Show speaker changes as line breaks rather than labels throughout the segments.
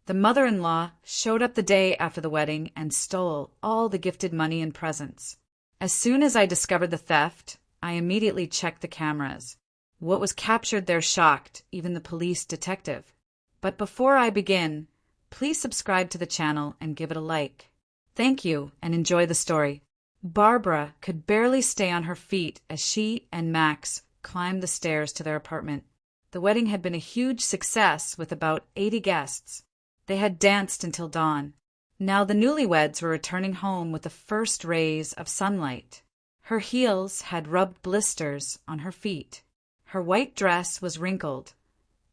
The mother-in-law showed up the day after the wedding and stole all the gifted money and presents. As soon as I discovered the theft, I immediately checked the cameras. What was captured there shocked even the police detective. But before I begin, please subscribe to the channel and give it a like. Thank you, and enjoy the story. Barbara could barely stay on her feet as she and Max climbed the stairs to their apartment. The wedding had been a huge success with about 80 guests. They had danced until dawn. Now the newlyweds were returning home with the first rays of sunlight. Her heels had rubbed blisters on her feet. Her white dress was wrinkled,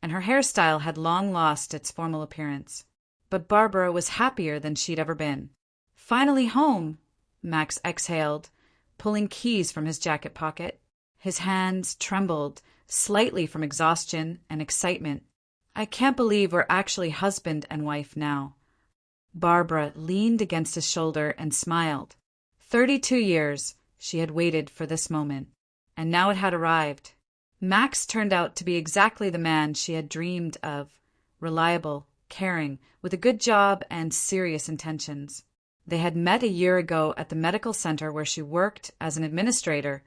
and her hairstyle had long lost its formal appearance. But Barbara was happier than she'd ever been. Finally home, Max exhaled, pulling keys from his jacket pocket. His hands trembled slightly from exhaustion and excitement. I can't believe we're actually husband and wife now. Barbara leaned against his shoulder and smiled. 32 years she had waited for this moment, and now it had arrived. Max turned out to be exactly the man she had dreamed of, reliable, caring, with a good job and serious intentions. They had met a year ago at the medical center where she worked as an administrator,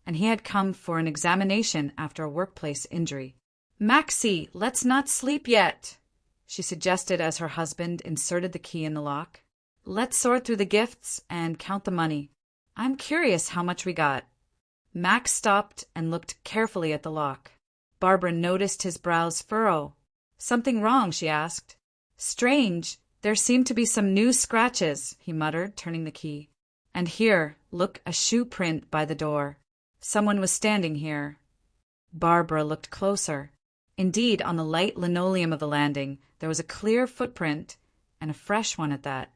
and he had come for an examination after a workplace injury. "Maxie, let's not sleep yet," she suggested as her husband inserted the key in the lock. "Let's sort through the gifts and count the money. I'm curious how much we got." Max stopped and looked carefully at the lock. Barbara noticed his brows furrow. "Something wrong?" she asked. "Strange. There seem to be some new scratches," he muttered, turning the key. "And here, look, a shoe print by the door. Someone was standing here." Barbara looked closer. Indeed, on the light linoleum of the landing, there was a clear footprint, and a fresh one at that.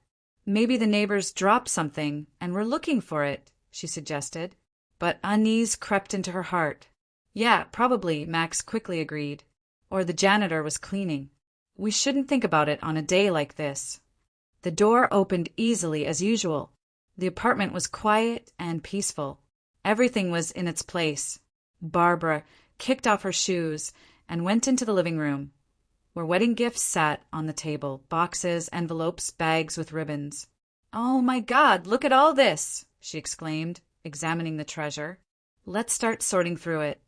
"Maybe the neighbors dropped something, and were looking for it," she suggested. But unease crept into her heart. "Yeah, probably," Max quickly agreed. "Or the janitor was cleaning. We shouldn't think about it on a day like this." The door opened easily as usual. The apartment was quiet and peaceful. Everything was in its place. Barbara kicked off her shoes and went into the living room, where wedding gifts sat on the table, boxes, envelopes, bags with ribbons. "Oh my God, look at all this!" she exclaimed, examining the treasure. "Let's start sorting through it."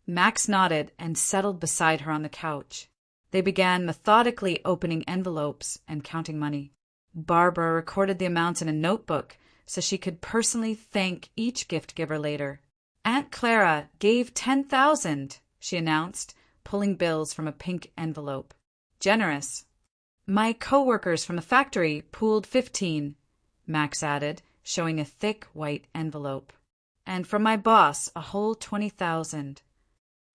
Max nodded and settled beside her on the couch. They began methodically opening envelopes and counting money. Barbara recorded the amounts in a notebook so she could personally thank each gift giver later. "Aunt Clara gave 10,000, she announced, pulling bills from a pink envelope. "Generous." "My co-workers from the factory pooled 15, Max added, showing a thick white envelope. "And from my boss, a whole 20,000.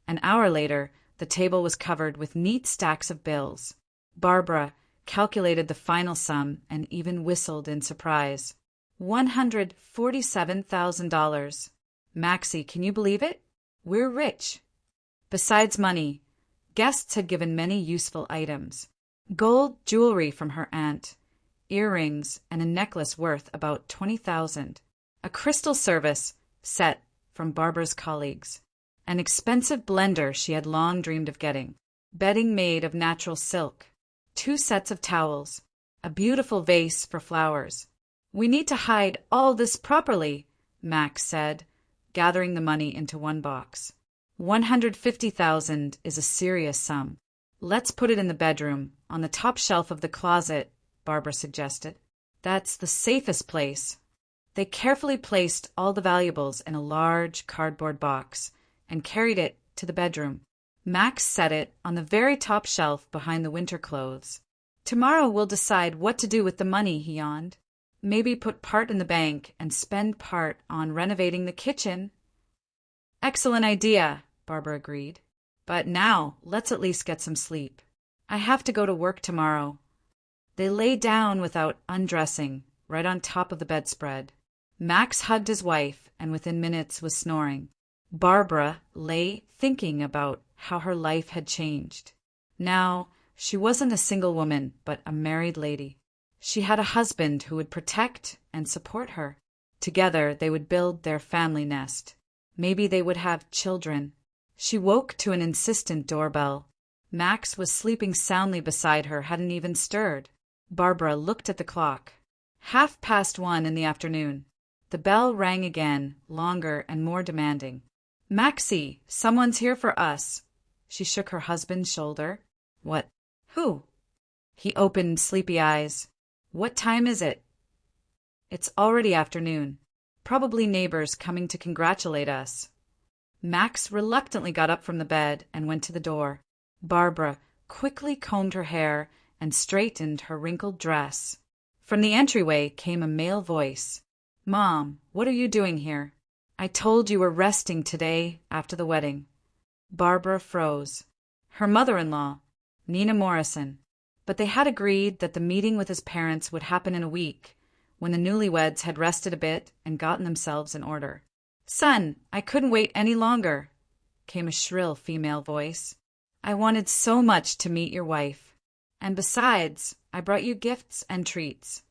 An hour later, the table was covered with neat stacks of bills. Barbara calculated the final sum and even whistled in surprise. $147,000. "Maxie, can you believe it? We're rich." Besides money, guests had given many useful items. Gold jewelry from her aunt, earrings, and a necklace worth about 20,000. A crystal service set from Barbara's colleagues. An expensive blender she had long dreamed of getting. Bedding made of natural silk. 2 sets of towels. A beautiful vase for flowers. "We need to hide all this properly," Max said, gathering the money into one box. 150,000 is a serious sum. "Let's put it in the bedroom, on the top shelf of the closet," Barbara suggested. "That's the safest place." They carefully placed all the valuables in a large cardboard box and carried it to the bedroom. Max set it on the very top shelf behind the winter clothes. "Tomorrow we'll decide what to do with the money," he yawned. "Maybe put part in the bank and spend part on renovating the kitchen." "Excellent idea," Barbara agreed. "But now, let's at least get some sleep. I have to go to work tomorrow." They lay down without undressing, right on top of the bedspread. Max hugged his wife and within minutes was snoring. Barbara lay thinking about how her life had changed. Now, she wasn't a single woman, but a married lady. She had a husband who would protect and support her. Together, they would build their family nest. Maybe they would have children. She woke to an insistent doorbell. Max was sleeping soundly beside her, hadn't even stirred. Barbara looked at the clock. 1:30 in the afternoon. The bell rang again, longer and more demanding. "Maxie, someone's here for us." She shook her husband's shoulder. "What? Who?" He opened sleepy eyes. "What time is it?" "It's already afternoon. Probably neighbors coming to congratulate us." Max reluctantly got up from the bed and went to the door. Barbara quickly combed her hair and straightened her wrinkled dress. From the entryway came a male voice. "Mom, what are you doing here? I told you we're resting today after the wedding." Barbara froze. Her mother-in-law, Nina Morrison. But they had agreed that the meeting with his parents would happen in a week, when the newlyweds had rested a bit and gotten themselves in order. "Son, I couldn't wait any longer," came a shrill female voice. "I wanted so much to meet your wife. And besides, I brought you gifts and treats."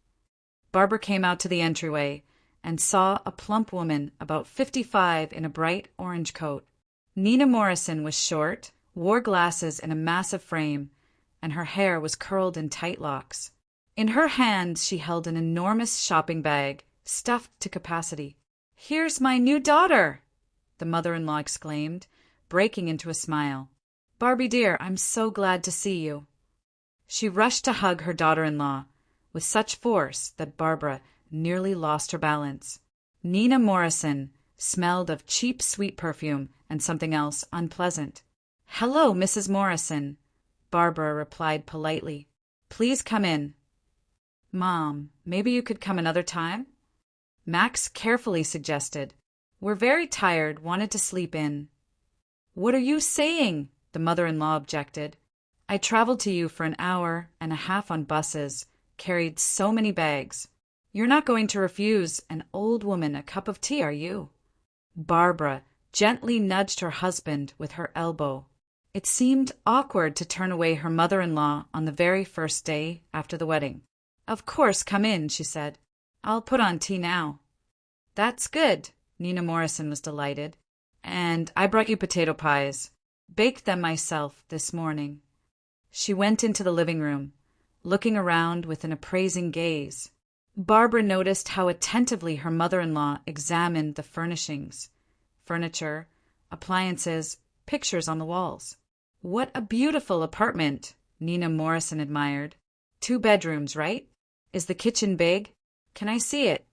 Barbara came out to the entryway and saw a plump woman about 55 in a bright orange coat. Nina Morrison was short, wore glasses in a massive frame, and her hair was curled in tight locks. In her hands she held an enormous shopping bag, stuffed to capacity. "Here's my new daughter!" the mother-in-law exclaimed, breaking into a smile. "Barbie dear, I'm so glad to see you." She rushed to hug her daughter-in-law, with such force that Barbara nearly lost her balance. Nina Morrison smelled of cheap sweet perfume and something else unpleasant. "Hello, Mrs. Morrison," Barbara replied politely. "Please come in." "Mom, maybe you could come another time?" Max carefully suggested. "We're very tired, wanted to sleep in." "What are you saying?" the mother-in-law objected. "I traveled to you for an hour and a half on buses, carried so many bags. You're not going to refuse an old woman a cup of tea, are you?" Barbara gently nudged her husband with her elbow. It seemed awkward to turn away her mother-in-law on the very first day after the wedding. "Of course, come in," she said. "I'll put on tea now." "That's good." Nina Morrison was delighted. "And I brought you potato pies. Baked them myself this morning." She went into the living room, looking around with an appraising gaze. Barbara noticed how attentively her mother-in-law examined the furnishings, furniture, appliances, pictures on the walls. "What a beautiful apartment," Nina Morrison admired. 2 bedrooms, right? Is the kitchen big? Can I see it?"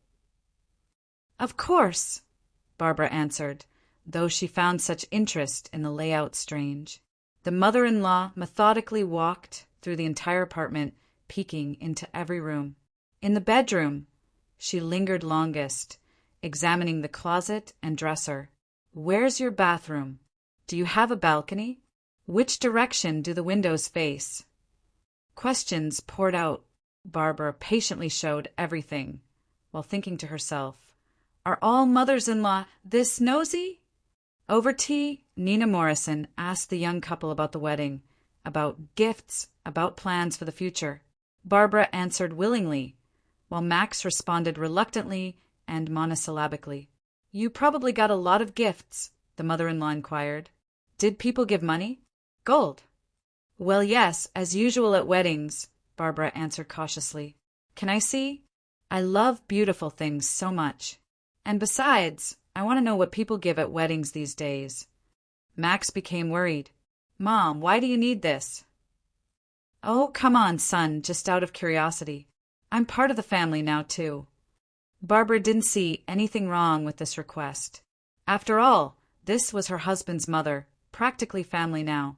"Of course," Barbara answered, though she found such interest in the layout strange. The mother-in-law methodically walked through the entire apartment, peeking into every room. In the bedroom, she lingered longest, examining the closet and dresser. "Where's your bathroom? Do you have a balcony? Which direction do the windows face?" Questions poured out. Barbara patiently showed everything, while thinking to herself, "Are all mothers-in-law this nosy?" Over tea, Nina Morrison asked the young couple about the wedding, about gifts, about plans for the future. Barbara answered willingly, while Max responded reluctantly and monosyllabically. "You probably got a lot of gifts," the mother-in-law inquired. "Did people give money? Gold?" "Well, yes, as usual at weddings," Barbara answered cautiously. "Can I see? I love beautiful things so much. And besides, I want to know what people give at weddings these days." Max became worried. "Mom, why do you need this?" "Oh, come on, son, just out of curiosity. I'm part of the family now, too." Barbara didn't see anything wrong with this request. After all, this was her husband's mother, practically family now.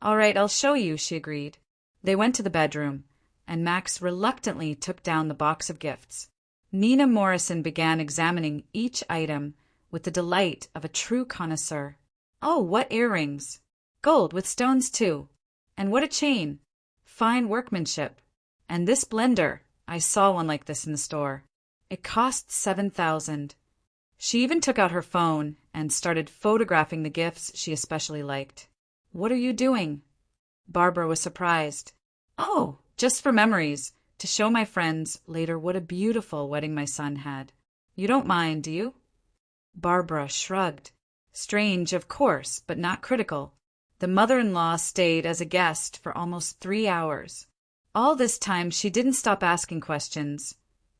"All right, I'll show you," she agreed. They went to the bedroom, and Max reluctantly took down the box of gifts. Nina Morrison began examining each item with the delight of a true connoisseur. "Oh, what earrings! Gold with stones, too. And what a chain! Fine workmanship. And this blender, I saw one like this in the store. It cost $7,000. She even took out her phone and started photographing the gifts she especially liked. "What are you doing?" Barbara was surprised. "Oh, just for memories, to show my friends later what a beautiful wedding my son had. You don't mind, do you?" Barbara shrugged. Strange, of course, but not critical. The The mother-in-law stayed as a guest for almost 3 hours. All this time, she didn't stop asking questions,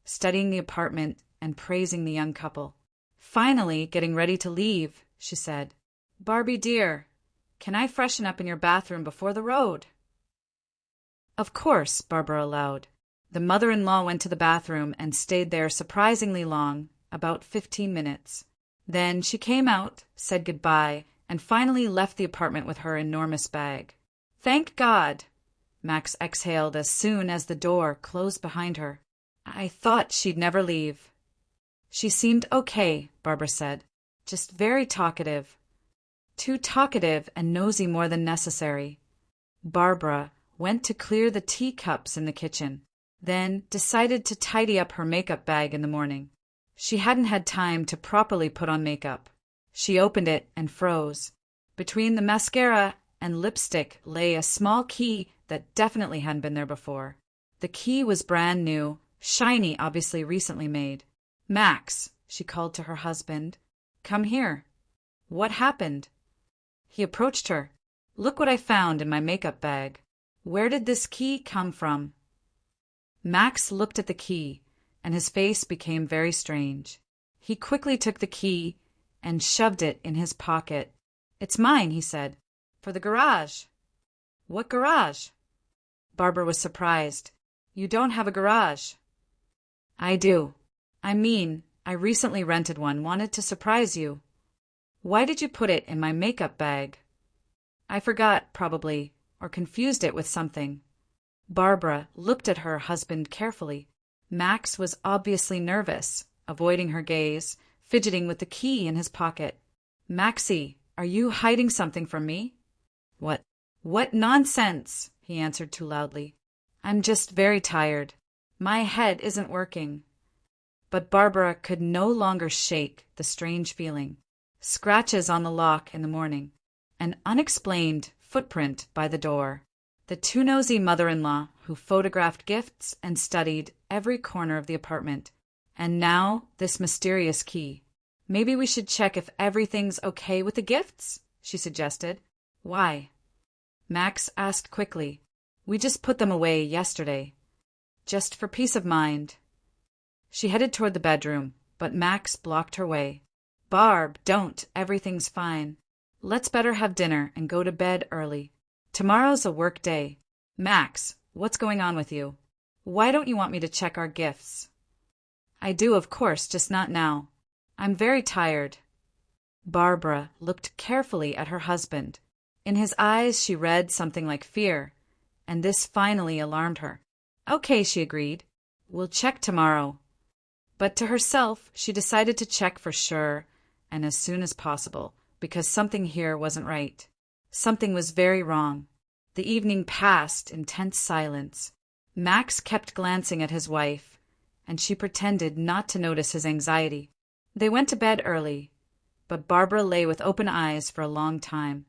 studying the apartment and praising the young couple. Finally, getting ready to leave, she said, "Barbie dear, can I freshen up in your bathroom before the road?" "Of course," Barbara allowed. The mother-in-law went to the bathroom and stayed there surprisingly long, about 15 minutes. Then she came out, said goodbye, and finally left the apartment with her enormous bag. "Thank God!" Max exhaled as soon as the door closed behind her. "I thought she'd never leave." "She seemed okay," Barbara said. "Just very talkative. Too talkative and nosy more than necessary." Barbara went to clear the teacups in the kitchen, then decided to tidy up her makeup bag in the morning. She hadn't had time to properly put on makeup. She opened it and froze. Between the mascara and lipstick lay a small key that definitely hadn't been there before. The key was brand new, shiny, obviously recently made. "Max," she called to her husband, "come here." "What happened?" He approached her. "Look what I found in my makeup bag. Where did this key come from?" Max looked at the key, and his face became very strange. He quickly took the key and shoved it in his pocket. "It's mine," he said. "For the garage." "What garage?" Barbara was surprised. "You don't have a garage." "I do. I recently rented one, wanted to surprise you." "Why did you put it in my makeup bag?" "I forgot, probably, or confused it with something." Barbara looked at her husband carefully. Max was obviously nervous, avoiding her gaze, fidgeting with the key in his pocket. "Maxie, are you hiding something from me?" What nonsense!" he answered too loudly. "I'm just very tired. My head isn't working." But Barbara could no longer shake the strange feeling. Scratches on the lock in the morning. An unexplained footprint by the door. The too nosy mother-in-law who photographed gifts and studied every corner of the apartment. And now this mysterious key. "Maybe we should check if everything's okay with the gifts?" she suggested. "Why?" Max asked quickly. "We just put them away yesterday. Just for peace of mind." She headed toward the bedroom, but Max blocked her way. "Barb, don't. Everything's fine. Let's better have dinner and go to bed early. Tomorrow's a work day." "Max, what's going on with you? Why don't you want me to check our gifts?" "I do, of course, just not now. I'm very tired." Barbara looked carefully at her husband. In his eyes she read something like fear, and this finally alarmed her. "Okay," she agreed. "We'll check tomorrow." But to herself, she decided to check for sure, and as soon as possible, because something here wasn't right. Something was very wrong. The evening passed in tense silence. Max kept glancing at his wife, and she pretended not to notice his anxiety. They went to bed early, but Barbara lay with open eyes for a long time,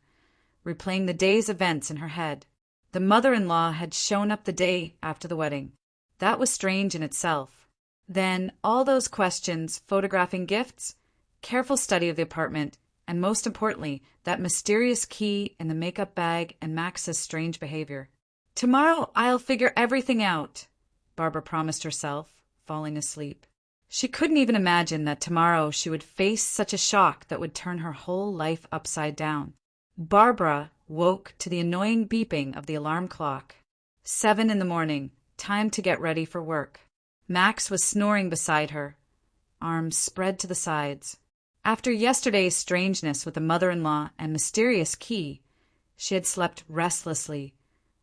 replaying the day's events in her head. The mother-in-law had shown up the day after the wedding. That was strange in itself. Then all those questions, photographing gifts, careful study of the apartment, and most importantly, that mysterious key in the makeup bag and Max's strange behavior. "Tomorrow I'll figure everything out," Barbara promised herself, falling asleep. She couldn't even imagine that tomorrow she would face such a shock that would turn her whole life upside down. Barbara woke to the annoying beeping of the alarm clock. 7 in the morning, time to get ready for work. Max was snoring beside her, arms spread to the sides. After yesterday's strangeness with the mother-in-law and mysterious key, she had slept restlessly,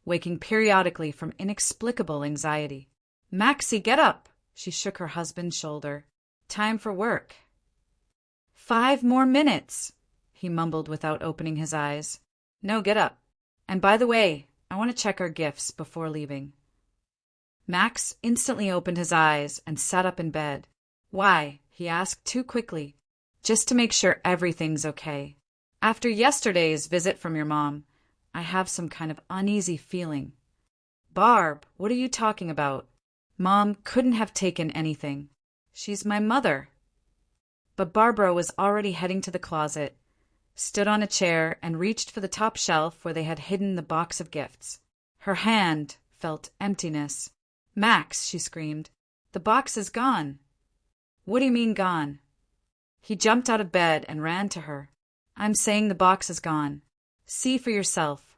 waking periodically from inexplicable anxiety. "Maxie, get up!" She shook her husband's shoulder. "Time for work." 5 more minutes, he mumbled without opening his eyes. "No, get up. And by the way, I want to check our gifts before leaving." Max instantly opened his eyes and sat up in bed. "Why?" he asked too quickly. "Just to make sure everything's okay. After yesterday's visit from your mom, I have some kind of uneasy feeling." "Barb, what are you talking about? Mom couldn't have taken anything. She's my mother." But Barbara was already heading to the closet, stood on a chair, and reached for the top shelf where they had hidden the box of gifts. Her hand felt emptiness. "Max," she screamed, "the box is gone." "What do you mean gone?" He jumped out of bed and ran to her. "I'm saying the box is gone. See for yourself."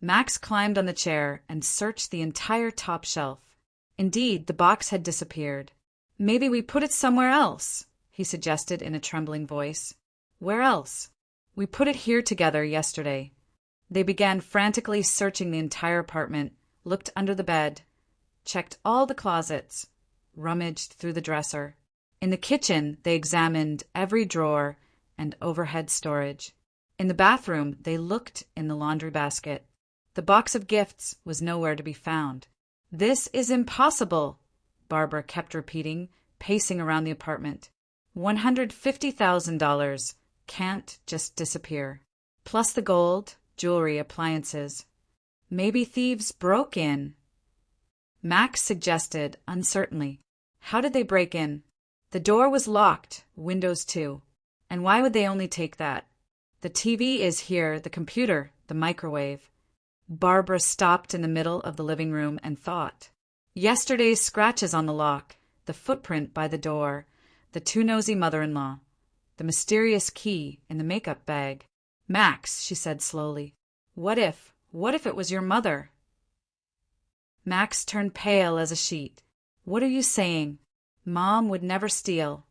Max climbed on the chair and searched the entire top shelf. Indeed, the box had disappeared. "Maybe we put it somewhere else," he suggested in a trembling voice. "Where else?" "We put it here together yesterday." They began frantically searching the entire apartment, looked under the bed, checked all the closets, rummaged through the dresser. In the kitchen, they examined every drawer and overhead storage. In the bathroom, they looked in the laundry basket. The box of gifts was nowhere to be found. "This is impossible," Barbara kept repeating, pacing around the apartment. $150,000 can't just disappear. Plus the gold, jewelry, appliances. Maybe thieves broke in. Max suggested uncertainly. "How did they break in?" "The door was locked, windows too. And why would they only take that? The TV is here, the computer, the microwave." Barbara stopped in the middle of the living room and thought. Yesterday's scratches on the lock, the footprint by the door, the too nosy mother-in-law, the mysterious key in the makeup bag. "Max," she said slowly, what if it was your mother?" Max turned pale as a sheet. "What are you saying? Mom would never steal."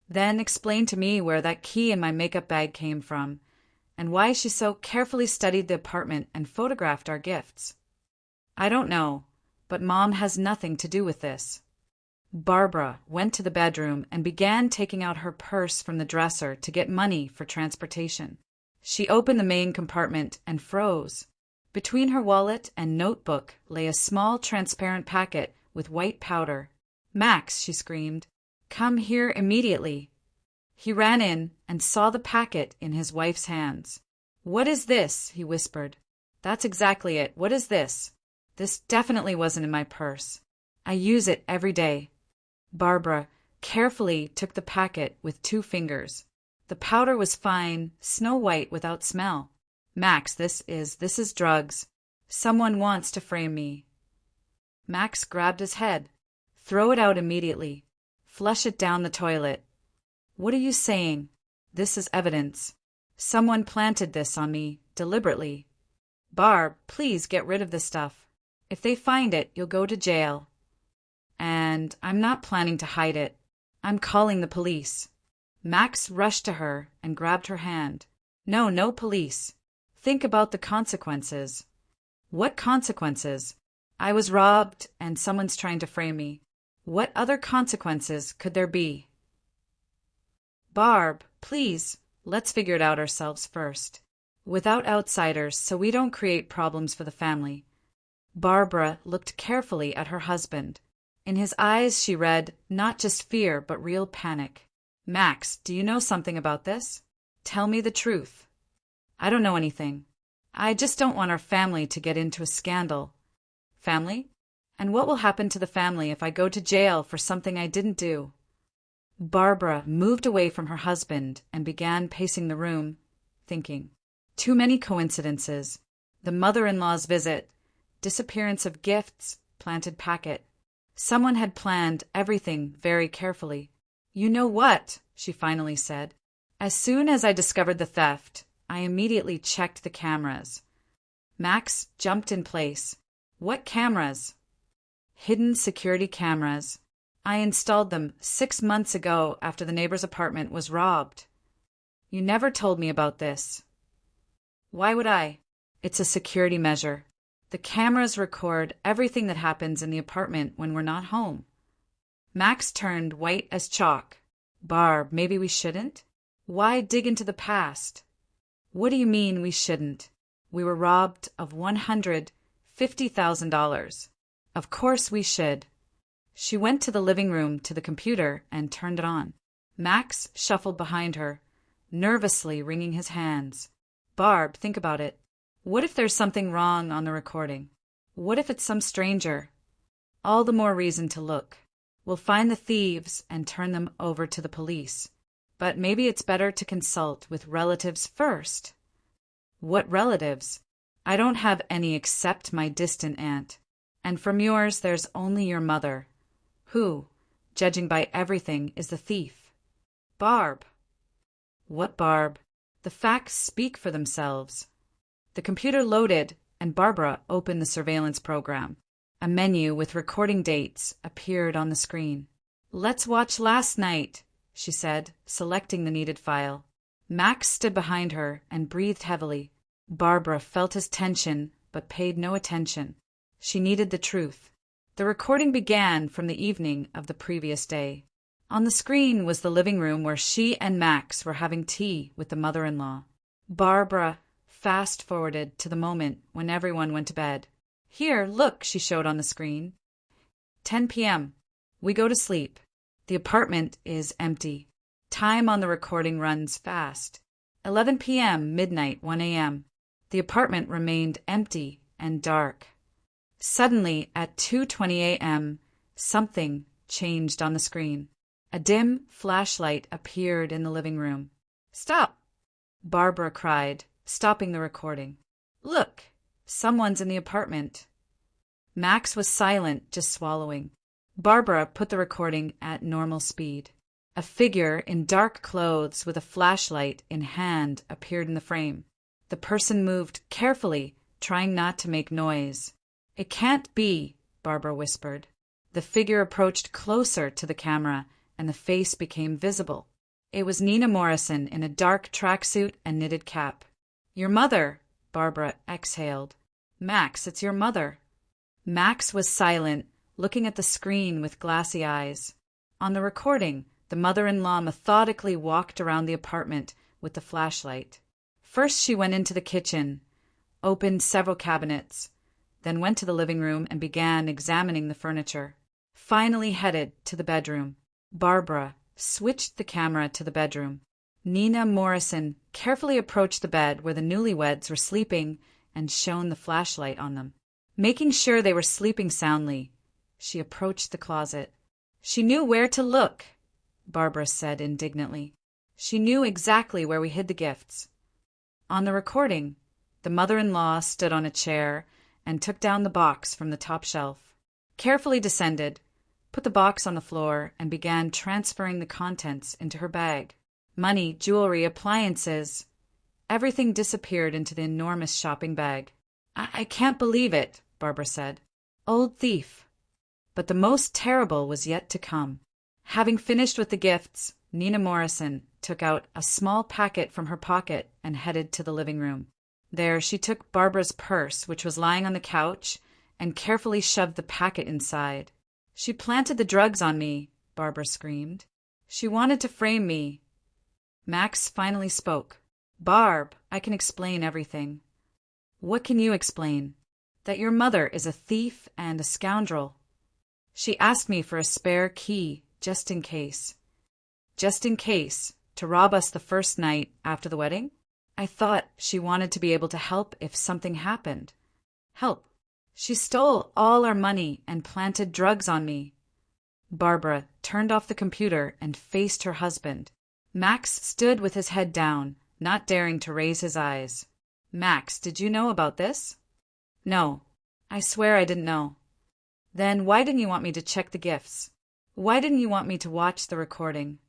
"Then explain to me where that key in my makeup bag came from, and why she so carefully studied the apartment and photographed our gifts." "I don't know, but Mom has nothing to do with this." Barbara went to the bedroom and began taking out her purse from the dresser to get money for transportation. She opened the main compartment and froze. Between her wallet and notebook lay a small transparent packet with white powder. "Max," she screamed, "come here immediately." He ran in and saw the packet in his wife's hands. "What is this?" he whispered. "That's exactly it. What is this? This definitely wasn't in my purse. I use it every day." Barbara carefully took the packet with 2 fingers. The powder was fine, snow-white without smell. "Max, this is drugs. Someone wants to frame me." Max grabbed his head. "Throw it out immediately. Flush it down the toilet." "What are you saying?" "This is evidence. Someone planted this on me, deliberately." "Barb, please get rid of this stuff. If they find it, you'll go to jail." "And I'm not planning to hide it. I'm calling the police." Max rushed to her and grabbed her hand. No police. Think about the consequences." "What consequences? I was robbed and someone's trying to frame me. What other consequences could there be?" "Barb, please, let's figure it out ourselves first. Without outsiders, so we don't create problems for the family." Barbara looked carefully at her husband. In his eyes she read not just fear but real panic. "Max, do you know something about this? Tell me the truth." "I don't know anything. I just don't want our family to get into a scandal." "Family? And what will happen to the family if I go to jail for something I didn't do?" Barbara moved away from her husband and began pacing the room, thinking. Too many coincidences. The mother-in-law's visit, disappearance of gifts, planted packet. Someone had planned everything very carefully. "You know what?" she finally said. "As soon as I discovered the theft, I immediately checked the cameras." Max jumped in place. "What cameras?" "Hidden security cameras. I installed them 6 months ago after the neighbor's apartment was robbed." "You never told me about this." "Why would I? It's a security measure. The cameras record everything that happens in the apartment when we're not home." Max turned white as chalk. "Barb, maybe we shouldn't? Why dig into the past?" "What do you mean we shouldn't? We were robbed of $150,000. Of course we should." She went to the living room to the computer and turned it on. Max shuffled behind her, nervously wringing his hands. "Barb, think about it. What if there's something wrong on the recording? What if it's some stranger? All the more reason to look. We'll find the thieves and turn them over to the police. But maybe it's better to consult with relatives first. What relatives? I don't have any except my distant aunt. And from yours, there's only your mother, who, judging by everything, is the thief. Barb. What Barb? The facts speak for themselves. The computer loaded, and Barbara opened the surveillance program. A menu with recording dates appeared on the screen. "Let's watch last night," she said, selecting the needed file. Max stood behind her and breathed heavily. Barbara felt his tension, but paid no attention. She needed the truth. The recording began from the evening of the previous day. On the screen was the living room where she and Max were having tea with the mother-in-law. Barbara fast-forwarded to the moment when everyone went to bed. "Here, look," she showed on the screen. 10 p.m. We go to sleep. The apartment is empty. Time on the recording runs fast. 11 p.m., midnight, 1 a.m. The apartment remained empty and dark. Suddenly, at 2:20 a.m., something changed on the screen. A dim flashlight appeared in the living room. "Stop!" Barbara cried, stopping the recording. "Look! Someone's in the apartment." Max was silent, just swallowing. Barbara put the recording at normal speed. A figure in dark clothes with a flashlight in hand appeared in the frame. The person moved carefully, trying not to make noise. "It can't be," Barbara whispered. The figure approached closer to the camera, and the face became visible. It was Nina Morrison in a dark tracksuit and knitted cap. "Your mother," Barbara exhaled. "Max, it's your mother." Max was silent, looking at the screen with glassy eyes. On the recording, the mother-in-law methodically walked around the apartment with the flashlight. First she went into the kitchen, opened several cabinets, then went to the living room and began examining the furniture. Finally headed to the bedroom. Barbara switched the camera to the bedroom. Nina Morrison carefully approached the bed where the newlyweds were sleeping and shone the flashlight on them. Making sure they were sleeping soundly, she approached the closet. "She knew where to look," Barbara said indignantly. "She knew exactly where we hid the gifts." On the recording, the mother-in-law stood on a chair and took down the box from the top shelf, carefully descended, put the box on the floor, and began transferring the contents into her bag. Money, jewelry, appliances. Everything disappeared into the enormous shopping bag. I can't believe it," Barbara said. "Old thief." But the most terrible was yet to come. Having finished with the gifts, Nina Morrison took out a small packet from her pocket and headed to the living room. There she took Barbara's purse, which was lying on the couch, and carefully shoved the packet inside. "She planted the drugs on me," Barbara screamed. "She wanted to frame me." Max finally spoke. "Barb, I can explain everything." "What can you explain?" "That your mother is a thief and a scoundrel. She asked me for a spare key, just in case." "Just in case, to rob us the first night after the wedding?" "I thought she wanted to be able to help if something happened." "Help?" "She stole all our money and planted drugs on me." Barbara turned off the computer and faced her husband. Max stood with his head down, not daring to raise his eyes. "Max, did you know about this?" "No. I swear I didn't know." "Then why didn't you want me to check the gifts? Why didn't you want me to watch the recording?"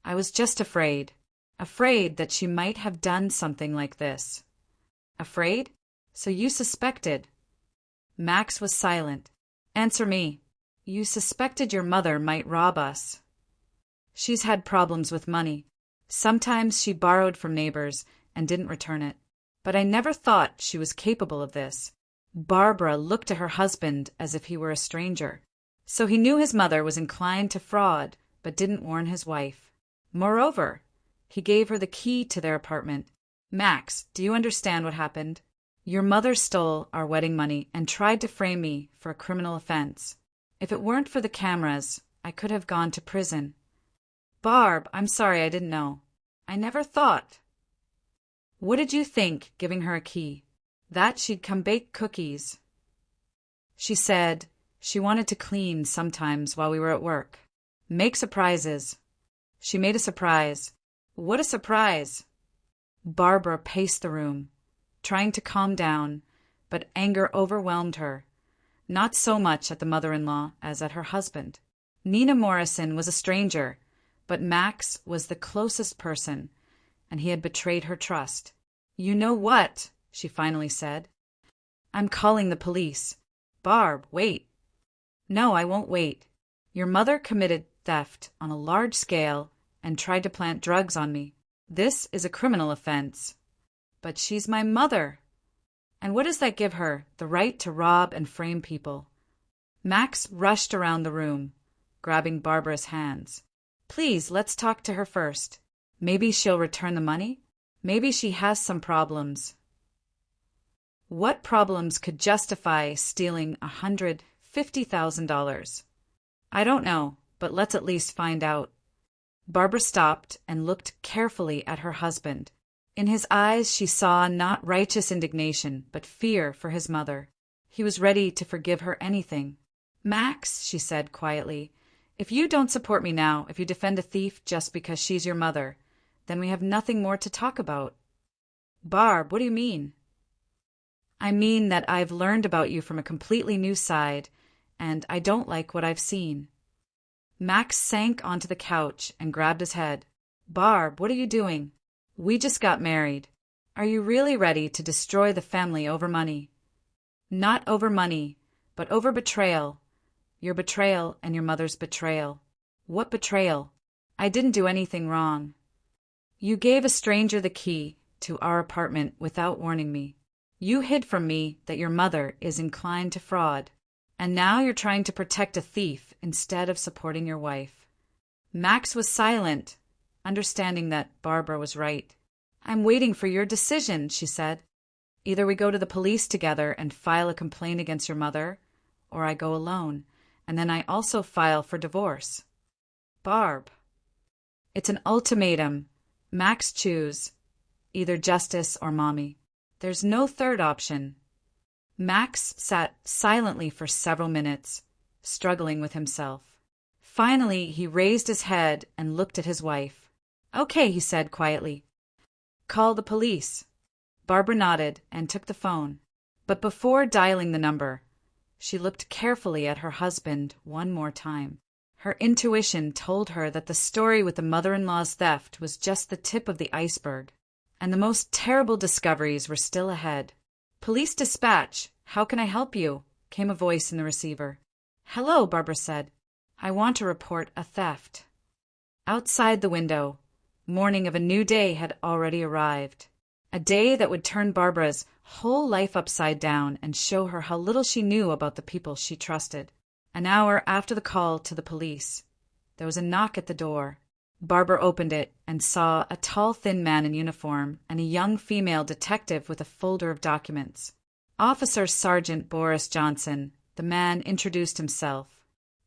"I was just afraid. Afraid that she might have done something like this." "Afraid? So you suspected?" Max was silent. "Answer me. You suspected your mother might rob us." "She's had problems with money. Sometimes she borrowed from neighbors and didn't return it. But I never thought she was capable of this." Barbara looked at her husband as if he were a stranger. So he knew his mother was inclined to fraud, but didn't warn his wife. Moreover, he gave her the key to their apartment. "Max, do you understand what happened? Your mother stole our wedding money and tried to frame me for a criminal offense. If it weren't for the cameras, I could have gone to prison." "Barb, I'm sorry, I didn't know. I never thought." "What did you think, giving her a key? That she'd come bake cookies?" "She said she wanted to clean sometimes while we were at work. Make surprises." She made a surprise. What a surprise! Barbara paced the room, trying to calm down, but anger overwhelmed her. Not so much at the mother-in-law as at her husband. Nina Morrison was a stranger, but Max was the closest person, and he had betrayed her trust. "You know what?" she finally said. "I'm calling the police." "Barb, wait." "No, I won't wait. Your mother committed theft on a large scale and tried to plant drugs on me. This is a criminal offense." "But she's my mother." "And what does that give her? The right to rob and frame people?" Max rushed around the room, grabbing Barbara's hands. "Please, let's talk to her first. Maybe she'll return the money? Maybe she has some problems." What problems could justify stealing $150,000? "I don't know, but let's at least find out." Barbara stopped and looked carefully at her husband. In his eyes she saw not righteous indignation, but fear for his mother. He was ready to forgive her anything. "Max," she said quietly, "if you don't support me now, if you defend a thief just because she's your mother, then we have nothing more to talk about." "Barb, what do you mean?" "I mean that I've learned about you from a completely new side, and I don't like what I've seen." Max sank onto the couch and grabbed his head. "Barb, what are you doing? We just got married. Are you really ready to destroy the family over money?" "Not over money, but over betrayal. Your betrayal and your mother's betrayal." "What betrayal? I didn't do anything wrong." "You gave a stranger the key to our apartment without warning me. You hid from me that your mother is inclined to fraud. And now you're trying to protect a thief instead of supporting your wife." Max was silent, understanding that Barbara was right. "I'm waiting for your decision," she said. "Either we go to the police together and file a complaint against your mother, or I go alone, and then I also file for divorce." "Barb." "It's an ultimatum. Max, choose. Either justice or mommy. There's no third option." Max sat silently for several minutes, struggling with himself. Finally, he raised his head and looked at his wife. "Okay," he said quietly. "Call the police." Barbara nodded and took the phone. But before dialing the number, she looked carefully at her husband one more time. Her intuition told her that the story with the mother-in-law's theft was just the tip of the iceberg, and the most terrible discoveries were still ahead. "Police dispatch, how can I help you?" came a voice in the receiver. "Hello," Barbara said. "I want to report a theft." Outside the window, morning of a new day had already arrived. A day that would turn Barbara's whole life upside down and show her how little she knew about the people she trusted. An hour after the call to the police, there was a knock at the door. Barbara opened it and saw a tall, thin man in uniform and a young female detective with a folder of documents. "Officer Sergeant Boris Johnson," the man introduced himself.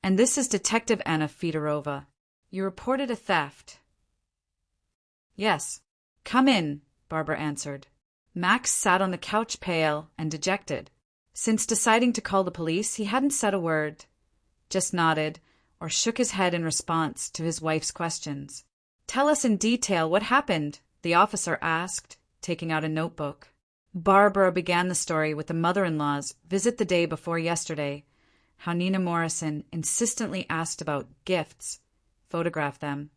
"And this is Detective Anna Fedorova. You reported a theft." "Yes." "Come in," Barbara answered. Max sat on the couch pale and dejected. Since deciding to call the police, he hadn't said a word, just nodded or shook his head in response to his wife's questions. "Tell us in detail what happened," the officer asked, taking out a notebook. Barbara began the story with the mother-in-law's visit the day before yesterday, how Nina Morrison insistently asked about gifts, photographed them,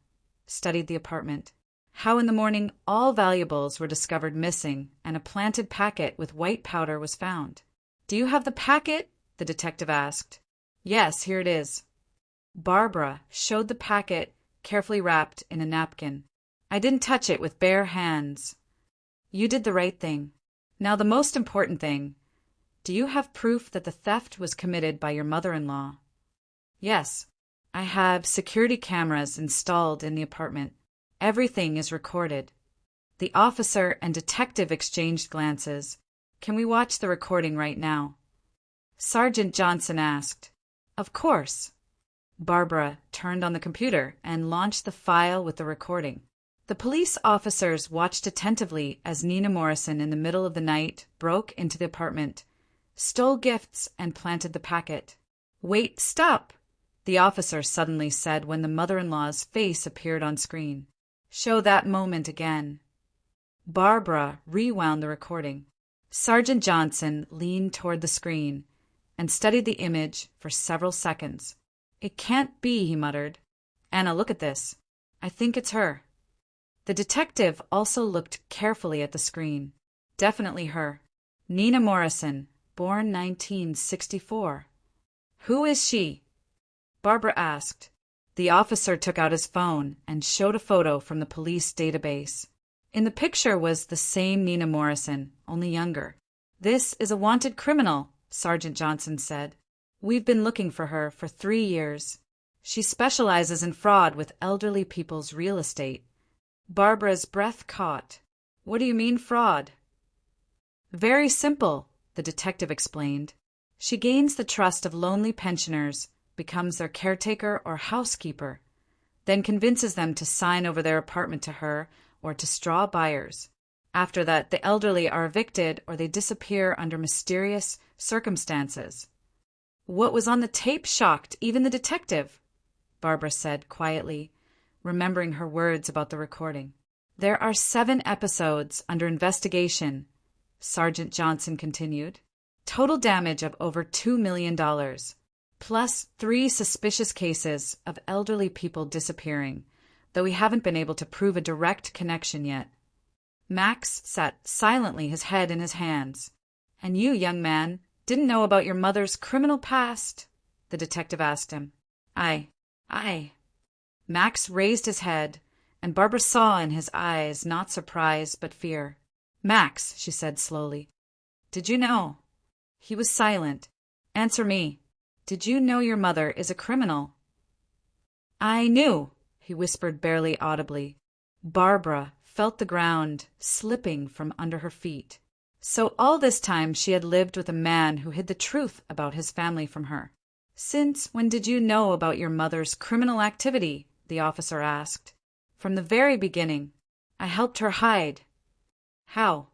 studied the apartment, how in the morning all valuables were discovered missing and a planted packet with white powder was found. "Do you have the packet?" the detective asked. "Yes, here it is." Barbara showed the packet, carefully wrapped in a napkin. "I didn't touch it with bare hands." "You did the right thing. Now the most important thing. Do you have proof that the theft was committed by your mother-in-law?" "Yes. I have security cameras installed in the apartment. Everything is recorded." The officer and detective exchanged glances. "Can we watch the recording right now?" Sergeant Johnson asked. "Of course." Barbara turned on the computer and launched the file with the recording. The police officers watched attentively as Nina Morrison in the middle of the night broke into the apartment, stole gifts, and planted the packet. "Wait, stop!" the officer suddenly said when the mother-in-law's face appeared on screen. Show that moment again. Barbara rewound the recording. Sergeant Johnson leaned toward the screen and studied the image for several seconds. It can't be, he muttered. Anna, look at this. I think it's her. The detective also looked carefully at the screen. Definitely her. Nina Morrison, born 1964. Who is she? Barbara asked. The officer took out his phone and showed a photo from the police database. In the picture was the same Nina Morrison, only younger. This is a wanted criminal, Sergeant Johnson said. We've been looking for her for 3 years. She specializes in fraud with elderly people's real estate. Barbara's breath caught. What do you mean fraud? Very simple, the detective explained. She gains the trust of lonely pensioners, becomes their caretaker or housekeeper, then convinces them to sign over their apartment to her or to straw buyers. After that, the elderly are evicted or they disappear under mysterious circumstances. What was on the tape shocked even the detective, Barbara said quietly, remembering her words about the recording. There are 7 episodes under investigation, Sergeant Johnson continued. Total damage of over $2 million, plus 3 suspicious cases of elderly people disappearing, though we haven't been able to prove a direct connection yet. Max sat silently, his head in his hands. And you, young man, didn't know about your mother's criminal past? The detective asked him. I. Max raised his head, and Barbara saw in his eyes not surprise but fear. Max, she said slowly, did you know? He was silent. Answer me. Did you know your mother is a criminal? I knew, he whispered barely audibly. Barbara felt the ground slipping from under her feet. So all this time she had lived with a man who hid the truth about his family from her. Since when did you know about your mother's criminal activity? The officer asked. From the very beginning. I helped her hide. How?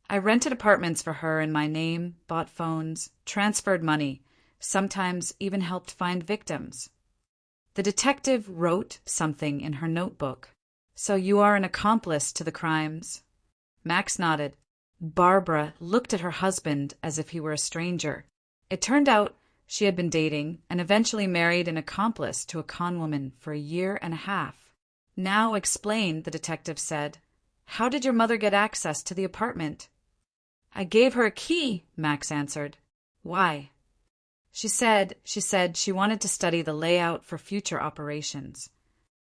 I rented apartments for her in my name, bought phones, transferred money, sometimes even helped find victims. The detective wrote something in her notebook. So you are an accomplice to the crimes? Max nodded. Barbara looked at her husband as if he were a stranger. It turned out she had been dating and eventually married an accomplice to a conwoman for 1.5 years. Now explain, the detective said. How did your mother get access to the apartment? I gave her a key, Max answered. Why? She said she wanted to study the layout for future operations.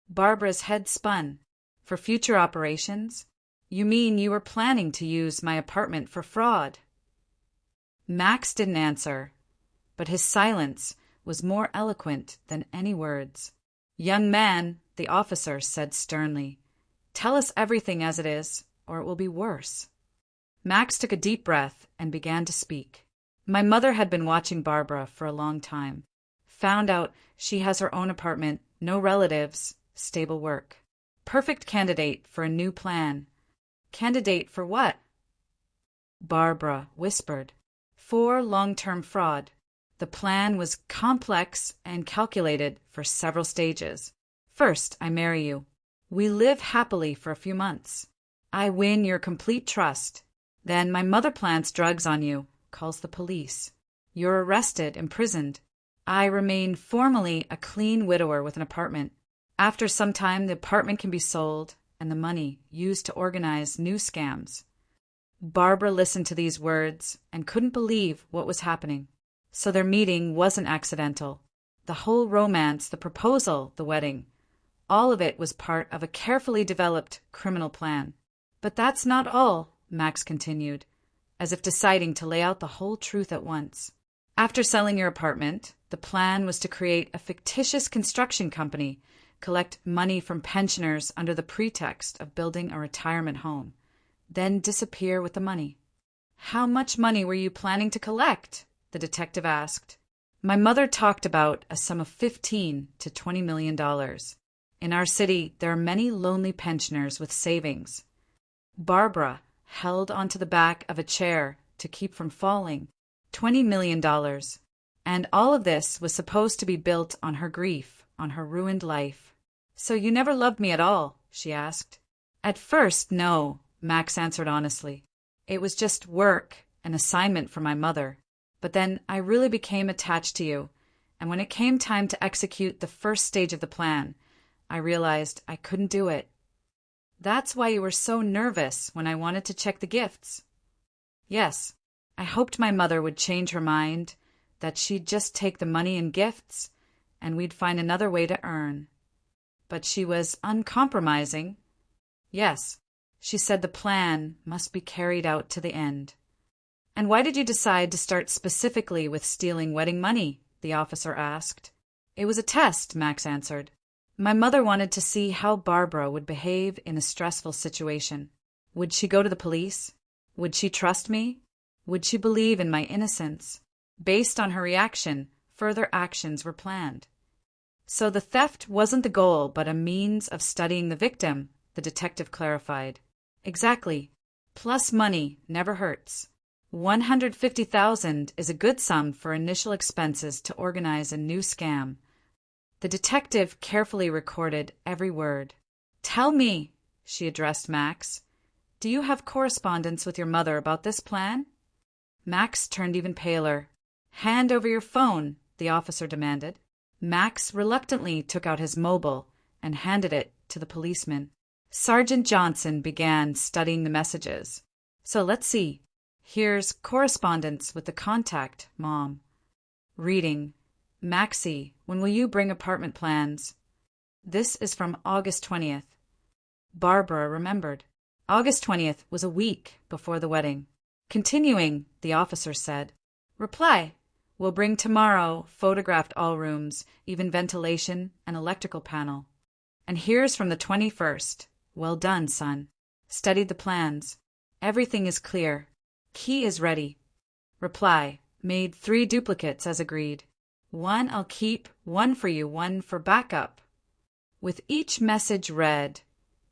Barbara's head spun. For future operations? You mean you were planning to use my apartment for fraud? Max didn't answer, but his silence was more eloquent than any words. Young man, the officer said sternly, tell us everything as it is, or it will be worse. Max took a deep breath and began to speak. My mother had been watching Barbara for a long time. Found out she has her own apartment, no relatives, stable work. Perfect candidate for a new plan. Candidate for what? Barbara whispered. For long-term fraud. The plan was complex and calculated for several stages. First, I marry you. We live happily for a few months. I win your complete trust. Then my mother plants drugs on you, calls the police. You're arrested, imprisoned. I remain formally a clean widower with an apartment. After some time, the apartment can be sold and the money used to organize new scams. Barbara listened to these words and couldn't believe what was happening. So their meeting wasn't accidental. The whole romance, the proposal, the wedding, all of it was part of a carefully developed criminal plan. But that's not all, Max continued, as if deciding to lay out the whole truth at once. After selling your apartment, the plan was to create a fictitious construction company, collect money from pensioners under the pretext of building a retirement home, then disappear with the money. How much money were you planning to collect? The detective asked. My mother talked about a sum of $15 to $20 million. In our city, there are many lonely pensioners with savings. Barbara held onto the back of a chair to keep from falling. $20 million. And all of this was supposed to be built on her grief, on her ruined life. "So you never loved me at all?" she asked. "At first, no," Max answered honestly. "It was just work, an assignment for my mother. But then I really became attached to you, and when it came time to execute the first stage of the plan, I realized I couldn't do it." "That's why you were so nervous when I wanted to check the gifts?" "Yes. I hoped my mother would change her mind, that she'd just take the money and gifts, and we'd find another way to earn." "But she was uncompromising." "Yes. She said the plan must be carried out to the end." "And why did you decide to start specifically with stealing wedding money?" the officer asked. "It was a test," Max answered. "My mother wanted to see how Barbara would behave in a stressful situation. Would she go to the police? Would she trust me? Would she believe in my innocence?" Based on her reaction, further actions were planned. "So the theft wasn't the goal, but a means of studying the victim," the detective clarified. "Exactly. Plus money never hurts. 150,000 is a good sum for initial expenses to organize a new scam." The detective carefully recorded every word. "Tell me," she addressed Max, "do you have correspondence with your mother about this plan?" Max turned even paler. "Hand over your phone," the officer demanded. Max reluctantly took out his mobile and handed it to the policeman. Sergeant Johnson began studying the messages. "So let's see. Here's correspondence with the contact, Mom." Reading. "Maxie, when will you bring apartment plans?" This is from August 20th. Barbara remembered. August 20th was a week before the wedding. Continuing, the officer said, "Reply. Will bring tomorrow, photographed all rooms, even ventilation and electrical panel." And here's from the 21st. "Well done, son. Studied the plans. Everything is clear. Key is ready." Reply. "Made 3 duplicates as agreed. 1 I'll keep, 1 for you, 1 for backup." With each message read,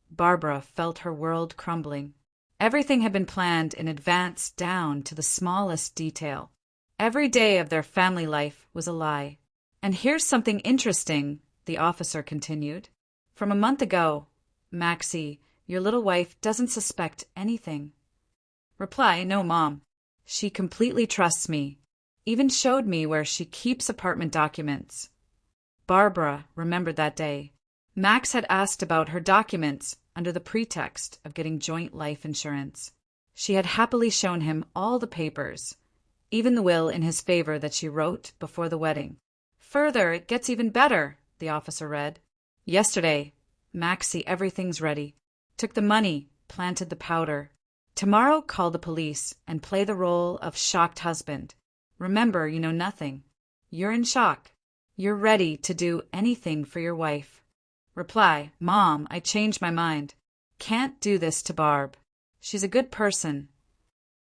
Barbara felt her world crumbling. Everything had been planned in advance down to the smallest detail. Every day of their family life was a lie. "And here's something interesting," the officer continued. "From a month ago, Maxie, your little wife doesn't suspect anything." Reply. "No, Mom. She completely trusts me. Even showed me where she keeps apartment documents." Barbara remembered that day. Max had asked about her documents under the pretext of getting joint life insurance. She had happily shown him all the papers, even the will in his favor that she wrote before the wedding. "Further, it gets even better," the officer read. "Yesterday, Maxie, everything's ready. Took the money, planted the powder. Tomorrow, call the police and play the role of shocked husband. Remember, you know nothing. You're in shock. You're ready to do anything for your wife." Reply. "Mom, I changed my mind. Can't do this to Barb. She's a good person."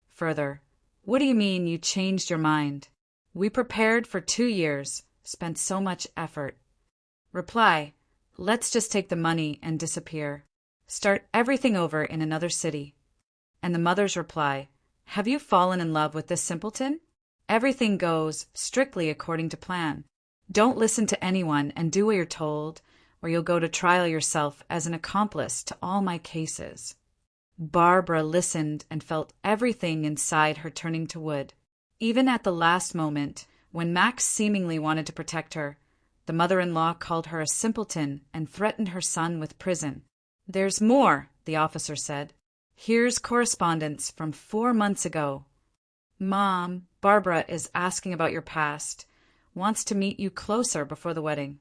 Further. "What do you mean you changed your mind? We prepared for 2 years, spent so much effort." Reply. "Let's just take the money and disappear. Start everything over in another city." And the mother's reply. "Have you fallen in love with this simpleton? Everything goes strictly according to plan. Don't listen to anyone and do what you're told, or you'll go to trial yourself as an accomplice to all my cases." Barbara listened and felt everything inside her turning to wood. Even at the last moment, when Max seemingly wanted to protect her, the mother-in-law called her a simpleton and threatened her son with prison. "There's more," the officer said. "Here's correspondence from 4 months ago. Mom, Barbara is asking about your past, wants to meet you closer before the wedding."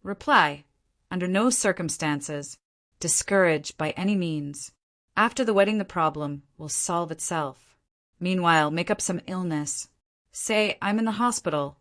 Reply. "Under no circumstances. Discouraged by any means. After the wedding the problem will solve itself. Meanwhile, make up some illness. Say, I'm in the hospital."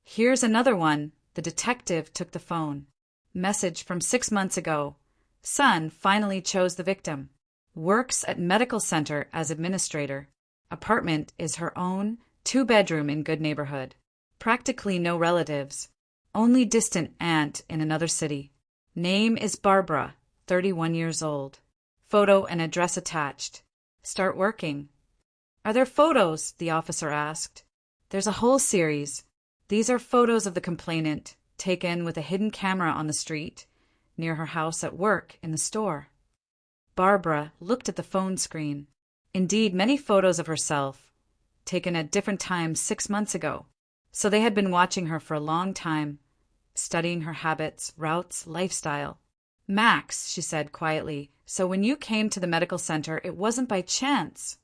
Here's another one. The detective took the phone. Message from 6 months ago. Son finally chose the victim. Works at medical center as administrator. Apartment is her own, 2-bedroom in good neighborhood. Practically no relatives. Only distant aunt in another city. Name is Barbara, 31 years old. Photo and address attached. Start working. "Are there photos?" the officer asked. There's a whole series. These are photos of the complainant, taken with a hidden camera on the street, near her house, at work, in the store. Barbara looked at the phone screen. Indeed, many photos of herself, taken at different times 6 months ago. So they had been watching her for a long time, studying her habits, routes, lifestyle. "Max," she said quietly, "so when you came to the medical center, it wasn't by chance?"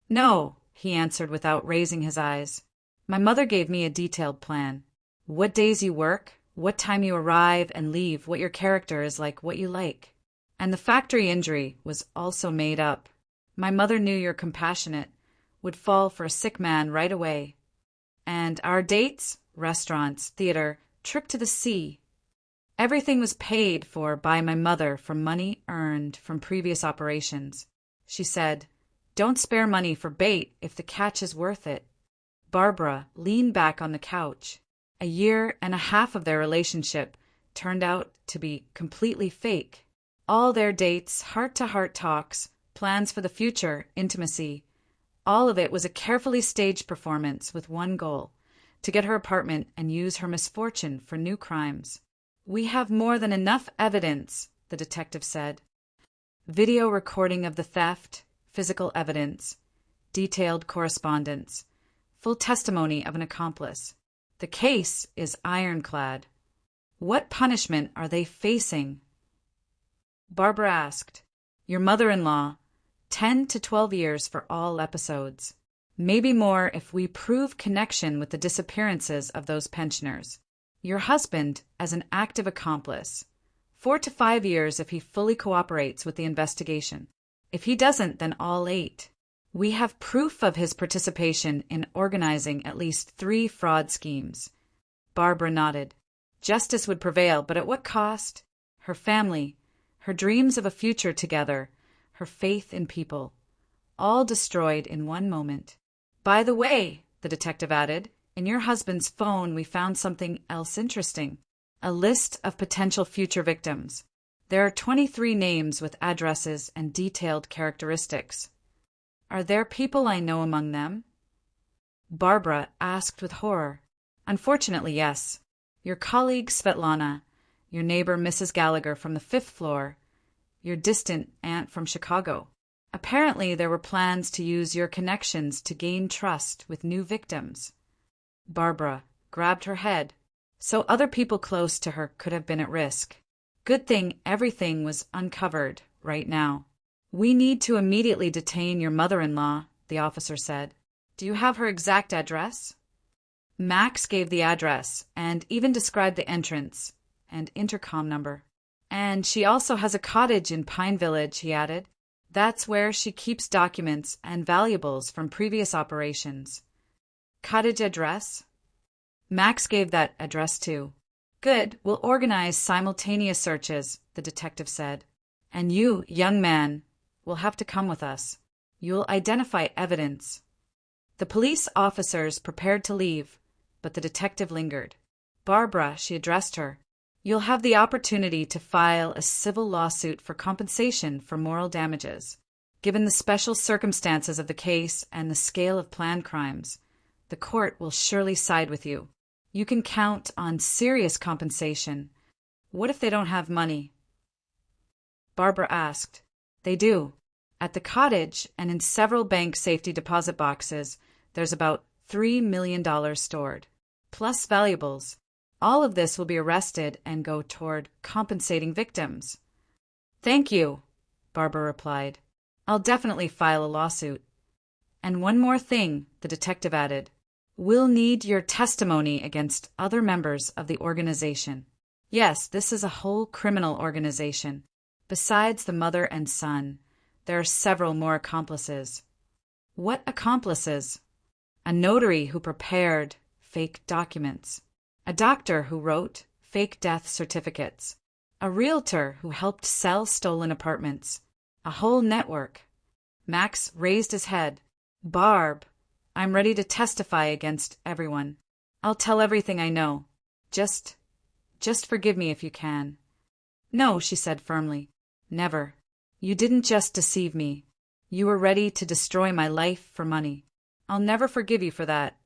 "No," he answered without raising his eyes. "My mother gave me a detailed plan. What days you work, what time you arrive and leave, what your character is like, what you like. And the factory injury was also made up. My mother knew you're compassionate, would fall for a sick man right away. And our dates, restaurants, theater, trip to the sea. Everything was paid for by my mother from money earned from previous operations. She said, 'Don't spare money for bait if the catch is worth it.'" Barbara leaned back on the couch. A year and a half of their relationship turned out to be completely fake. All their dates, heart-to-heart talks, plans for the future, intimacy, all of it was a carefully staged performance with one goal: to get her apartment and use her misfortune for new crimes. "We have more than enough evidence," the detective said. "Video recording of the theft, physical evidence, detailed correspondence, full testimony of an accomplice. The case is ironclad." "What punishment are they facing?" Barbara asked. "Your mother-in-law, 10 to 12 years for all episodes. Maybe more if we prove connection with the disappearances of those pensioners. Your husband as an active accomplice. 4 to 5 years if he fully cooperates with the investigation. If he doesn't, then all 8. We have proof of his participation in organizing at least 3 fraud schemes." Barbara nodded. Justice would prevail, but at what cost? Her family, her dreams of a future together, her faith in people, all destroyed in one moment. "By the way," the detective added, "in your husband's phone we found something else interesting. A list of potential future victims. There are 23 names with addresses and detailed characteristics. Are there people I know among them?" Barbara asked with horror. "Unfortunately, yes. Your colleague Svetlana, your neighbor Mrs. Gallagher from the 5th floor, your distant aunt from Chicago. Apparently there were plans to use your connections to gain trust with new victims." Barbara grabbed her head. So other people close to her could have been at risk. Good thing everything was uncovered right now. "We need to immediately detain your mother-in-law," the officer said. "Do you have her exact address?" Max gave the address and even described the entrance and intercom number. "And she also has a cottage in Pine Village," he added. "That's where she keeps documents and valuables from previous operations." "Cottage address?" Max gave that address too. "Good, we'll organize simultaneous searches," the detective said. "And you, young man, will have to come with us. You'll identify evidence." The police officers prepared to leave, but the detective lingered. "Barbara," she addressed her, "you'll have the opportunity to file a civil lawsuit for compensation for moral damages. Given the special circumstances of the case and the scale of planned crimes, the court will surely side with you. You can count on serious compensation. What if they don't have money?" Barbara asked. "They do. At the cottage and in several bank safety deposit boxes, there's about $3 million stored, plus valuables. All of this will be arrested and go toward compensating victims." "Thank you," Barbara replied. "I'll definitely file a lawsuit." "And one more thing," the detective added. "We'll need your testimony against other members of the organization. Yes, this is a whole criminal organization. Besides the mother and son, there are several more accomplices." "What accomplices?" "A notary who prepared fake documents. A doctor who wrote fake death certificates. A realtor who helped sell stolen apartments. A whole network." Max raised his head. "Barb, I'm ready to testify against everyone. I'll tell everything I know. Just forgive me if you can." "No," she said firmly. "Never. You didn't just deceive me. You were ready to destroy my life for money. I'll never forgive you for that."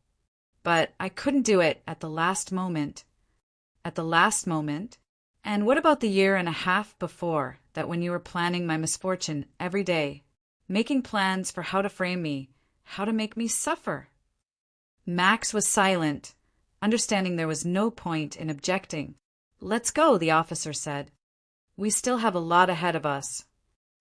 But I couldn't do it at the last moment. At the last moment? And what about the year and a half before that, when you were planning my misfortune every day, making plans for how to frame me, how to make me suffer? Max was silent, understanding there was no point in objecting. "Let's go," the officer said. "We still have a lot ahead of us."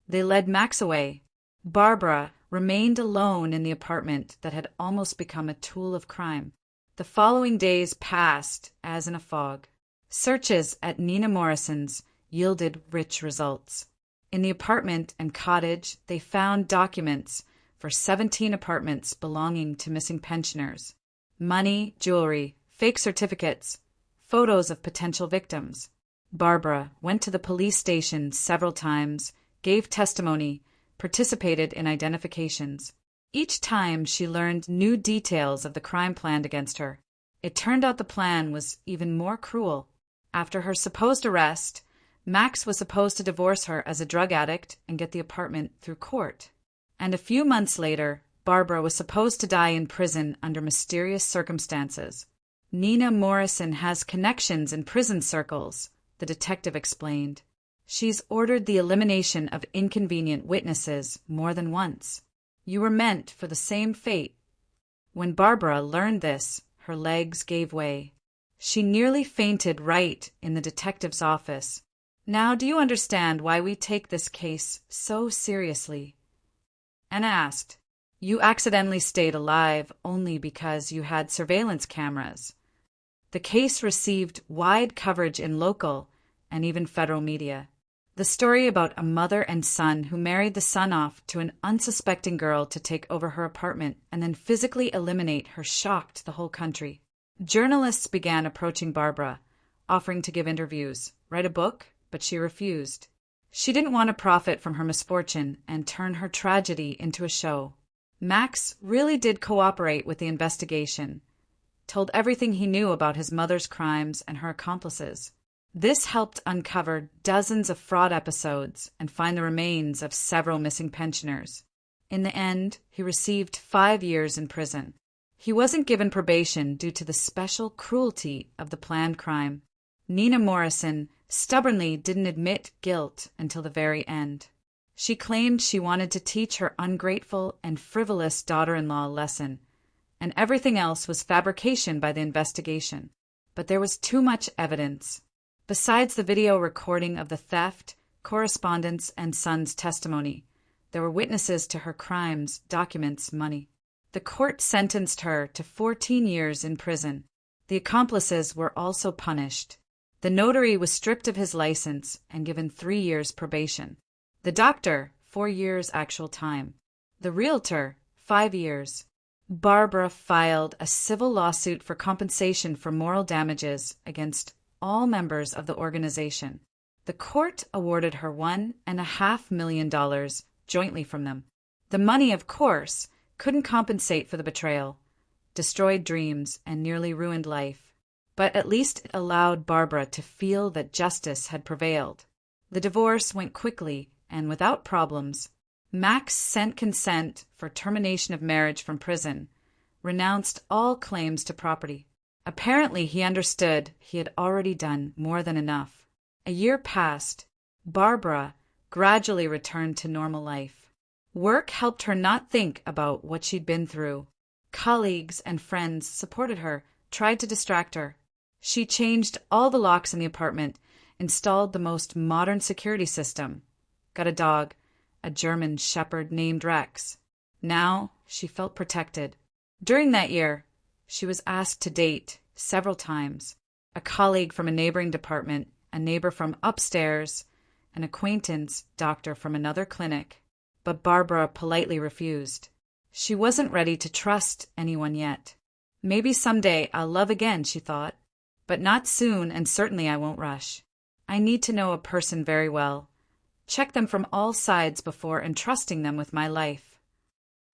They led Max away. Barbara remained alone in the apartment that had almost become a tool of crime. The following days passed as in a fog. Searches at Nina Morrison's yielded rich results. In the apartment and cottage, they found documents for 17 apartments belonging to missing pensioners. Money, jewelry, fake certificates, photos of potential victims. Barbara went to the police station several times, gave testimony, participated in identifications. Each time she learned new details of the crime planned against her. It turned out the plan was even more cruel. After her supposed arrest, Max was supposed to divorce her as a drug addict and get the apartment through court. And a few months later, Barbara was supposed to die in prison under mysterious circumstances. "Nina Morrison has connections in prison circles," the detective explained. "She's ordered the elimination of inconvenient witnesses more than once. You were meant for the same fate." When Barbara learned this, her legs gave way. She nearly fainted right in the detective's office. "Now, do you understand why we take this case so seriously?" Anna asked. "You accidentally stayed alive only because you had surveillance cameras." The case received wide coverage in local and even federal media. The story about a mother and son who married the son off to an unsuspecting girl to take over her apartment and then physically eliminate her shocked the whole country. Journalists began approaching Barbara, offering to give interviews, write a book, but she refused. She didn't want to profit from her misfortune and turn her tragedy into a show. Max really did cooperate with the investigation, told everything he knew about his mother's crimes and her accomplices. This helped uncover dozens of fraud episodes and find the remains of several missing pensioners. In the end, he received 5 years in prison. He wasn't given probation due to the special cruelty of the planned crime. Nina Morrison stubbornly didn't admit guilt until the very end. She claimed she wanted to teach her ungrateful and frivolous daughter-in-law a lesson, and everything else was fabrication by the investigation. But there was too much evidence. Besides the video recording of the theft, correspondence, and son's testimony, there were witnesses to her crimes, documents, money. The court sentenced her to 14 years in prison. The accomplices were also punished. The notary was stripped of his license and given 3 years probation. The doctor, 4 years actual time. The realtor, 5 years. Barbara filed a civil lawsuit for compensation for moral damages against all members of the organization. The court awarded her $1.5 million jointly from them. The money, of course, couldn't compensate for the betrayal, destroyed dreams, and nearly ruined life. But at least it allowed Barbara to feel that justice had prevailed. The divorce went quickly and without problems. Max sent consent for termination of marriage from prison, renounced all claims to property. Apparently, he understood he had already done more than enough. A year passed. Barbara gradually returned to normal life. Work helped her not think about what she'd been through. Colleagues and friends supported her, tried to distract her. She changed all the locks in the apartment, installed the most modern security system, got a dog, a German shepherd named Rex. Now she felt protected. During that year, she was asked to date several times. A colleague from a neighboring department, a neighbor from upstairs, an acquaintance doctor from another clinic. But Barbara politely refused. She wasn't ready to trust anyone yet. Maybe someday I'll love again, she thought. But not soon, and certainly I won't rush. I need to know a person very well. Check them from all sides before entrusting them with my life.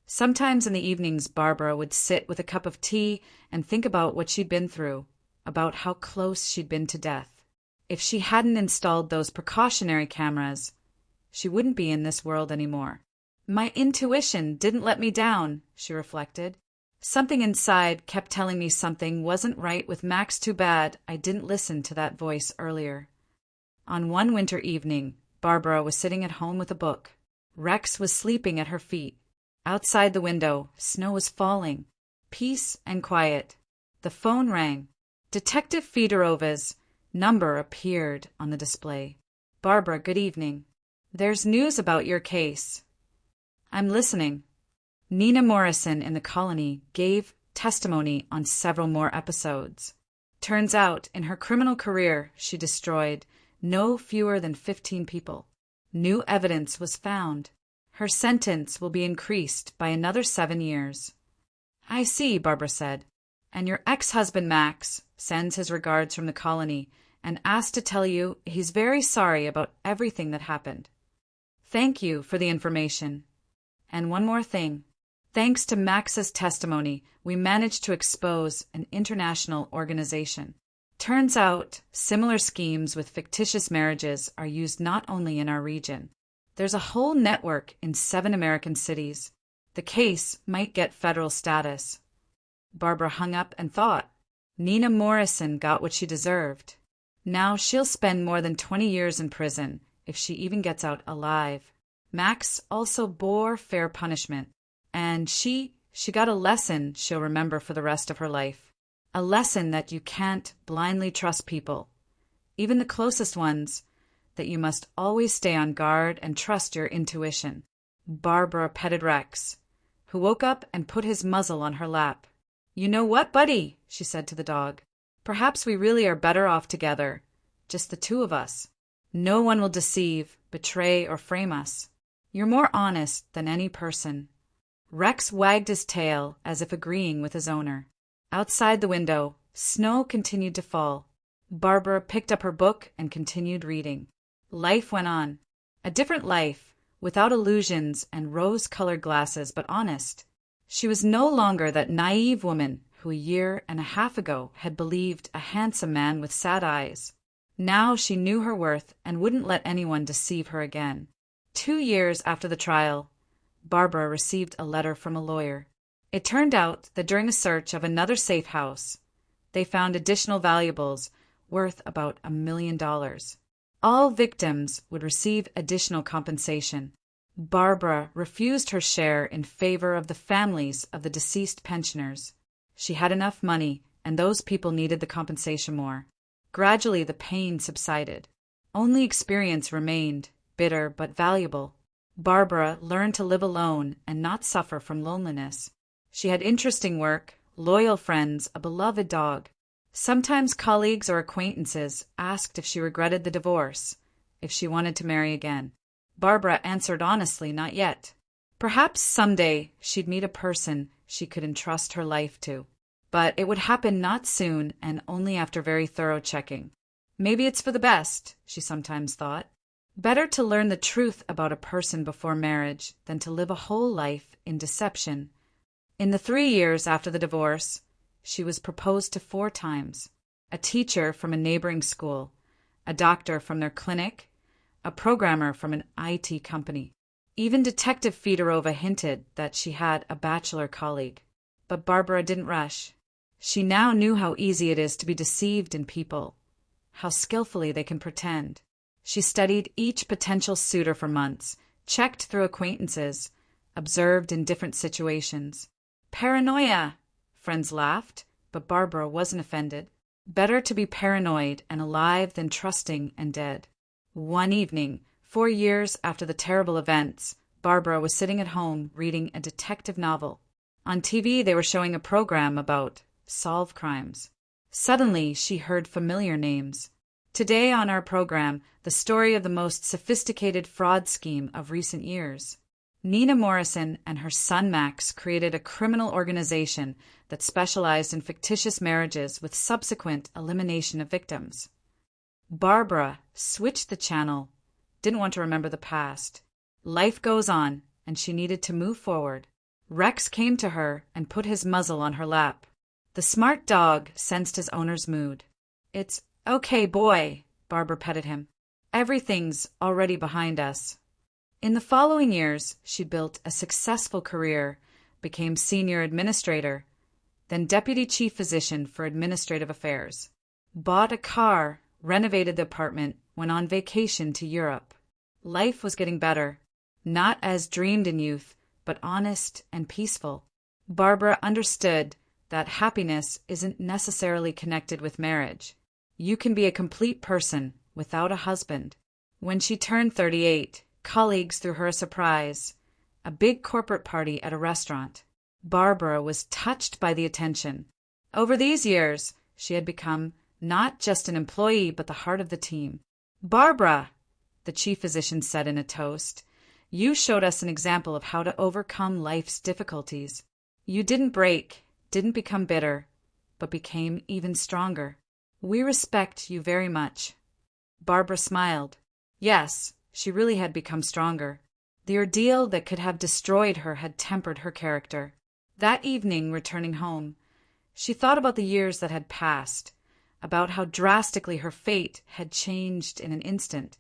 Sometimes in the evenings, Barbara would sit with a cup of tea and think about what she'd been through, about how close she'd been to death. If she hadn't installed those precautionary cameras, she wouldn't be in this world anymore. My intuition didn't let me down, she reflected. Something inside kept telling me something wasn't right with Max. Too bad I didn't listen to that voice earlier. On one winter evening, Barbara was sitting at home with a book. Rex was sleeping at her feet. Outside the window, snow was falling. Peace and quiet. The phone rang. Detective Fedorov's number appeared on the display. Barbara, good evening. There's news about your case. I'm listening. Nina Morrison in the colony gave testimony on several more episodes. Turns out, in her criminal career, she destroyed no fewer than 15 people. New evidence was found. Her sentence will be increased by another 7 years. I see, Barbara said. And your ex-husband Max sends his regards from the colony and asks to tell you he's very sorry about everything that happened. Thank you for the information. And one more thing. Thanks to Max's testimony, we managed to expose an international organization. Turns out, similar schemes with fictitious marriages are used not only in our region. There's a whole network in 7 American cities. The case might get federal status. Barbara hung up and thought. Nina Morrison got what she deserved. Now she'll spend more than 20 years in prison if she even gets out alive. Max also bore fair punishment. And she got a lesson she'll remember for the rest of her life. A lesson that you can't blindly trust people, even the closest ones, that you must always stay on guard and trust your intuition. Barbara petted Rex, who woke up and put his muzzle on her lap. You know what, buddy, she said to the dog. Perhaps we really are better off together, just the two of us. No one will deceive, betray, or frame us. You're more honest than any person. Rex wagged his tail as if agreeing with his owner. Outside the window, snow continued to fall. Barbara picked up her book and continued reading. Life went on. A different life, without illusions and rose-colored glasses, but honest. She was no longer that naive woman who a year and a half ago had believed a handsome man with sad eyes. Now she knew her worth and wouldn't let anyone deceive her again. 2 years after the trial, Barbara received a letter from a lawyer. It turned out that during a search of another safe house, they found additional valuables worth about $1 million. All victims would receive additional compensation. Barbara refused her share in favor of the families of the deceased pensioners. She had enough money, and those people needed the compensation more. Gradually, the pain subsided. Only experience remained, bitter but valuable. Barbara learned to live alone and not suffer from loneliness. She had interesting work, loyal friends, a beloved dog. Sometimes colleagues or acquaintances asked if she regretted the divorce, if she wanted to marry again. Barbara answered honestly, not yet. Perhaps someday she'd meet a person she could entrust her life to. But it would happen not soon and only after very thorough checking. Maybe it's for the best, she sometimes thought. Better to learn the truth about a person before marriage than to live a whole life in deception. In the 3 years after the divorce, she was proposed to 4 times. A teacher from a neighboring school, a doctor from their clinic, a programmer from an IT company. Even Detective Fedorova hinted that she had a bachelor colleague. But Barbara didn't rush. She now knew how easy it is to be deceived in people, how skillfully they can pretend. She studied each potential suitor for months, checked through acquaintances, observed in different situations. Paranoia! Friends laughed, but Barbara wasn't offended. Better to be paranoid and alive than trusting and dead. One evening, 4 years after the terrible events, Barbara was sitting at home reading a detective novel. On TV, they were showing a program about solved crimes. Suddenly, she heard familiar names. Today on our program, the story of the most sophisticated fraud scheme of recent years. Nina Morrison and her son Max created a criminal organization that specialized in fictitious marriages with subsequent elimination of victims. Barbara switched the channel, didn't want to remember the past. Life goes on, and she needed to move forward. Rex came to her and put his muzzle on her lap. The smart dog sensed his owner's mood. It's okay, boy, Barbara petted him. Everything's already behind us. In the following years, she built a successful career, became senior administrator, then deputy chief physician for administrative affairs. Bought a car, renovated the apartment, went on vacation to Europe. Life was getting better, not as dreamed in youth, but honest and peaceful. Barbara understood that happiness isn't necessarily connected with marriage. You can be a complete person without a husband. When she turned 38, colleagues threw her a surprise, a big corporate party at a restaurant. Barbara was touched by the attention. Over these years, she had become not just an employee but the heart of the team. "Barbara," the chief physician said in a toast, "you showed us an example of how to overcome life's difficulties. You didn't break, didn't become bitter, but became even stronger. We respect you very much." Barbara smiled. Yes, she really had become stronger. The ordeal that could have destroyed her had tempered her character. That evening, returning home, she thought about the years that had passed, about how drastically her fate had changed in an instant,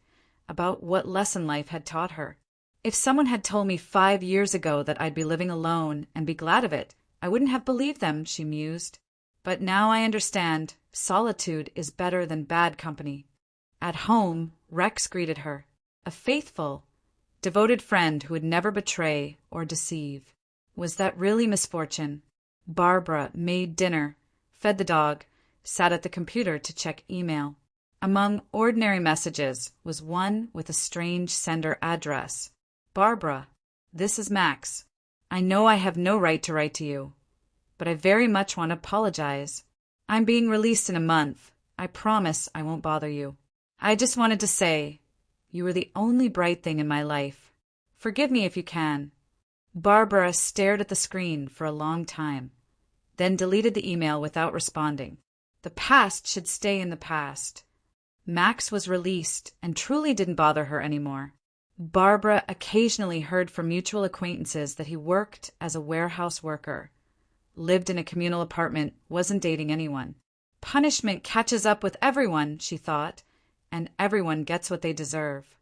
about what lesson life had taught her. "If someone had told me 5 years ago that I'd be living alone and be glad of it, I wouldn't have believed them," she mused. "But now I understand, solitude is better than bad company." At home, Rex greeted her, a faithful, devoted friend who would never betray or deceive. Was that really misfortune? Barbara made dinner, fed the dog, sat at the computer to check email. Among ordinary messages was one with a strange sender address. "Barbara, this is Max. I know I have no right to write to you, but I very much want to apologize. I'm being released in a month. I promise I won't bother you. I just wanted to say, you were the only bright thing in my life. Forgive me if you can." Barbara stared at the screen for a long time, then deleted the email without responding. The past should stay in the past. Max was released and truly didn't bother her anymore. Barbara occasionally heard from mutual acquaintances that he worked as a warehouse worker, lived in a communal apartment, wasn't dating anyone. Punishment catches up with everyone, she thought, and everyone gets what they deserve.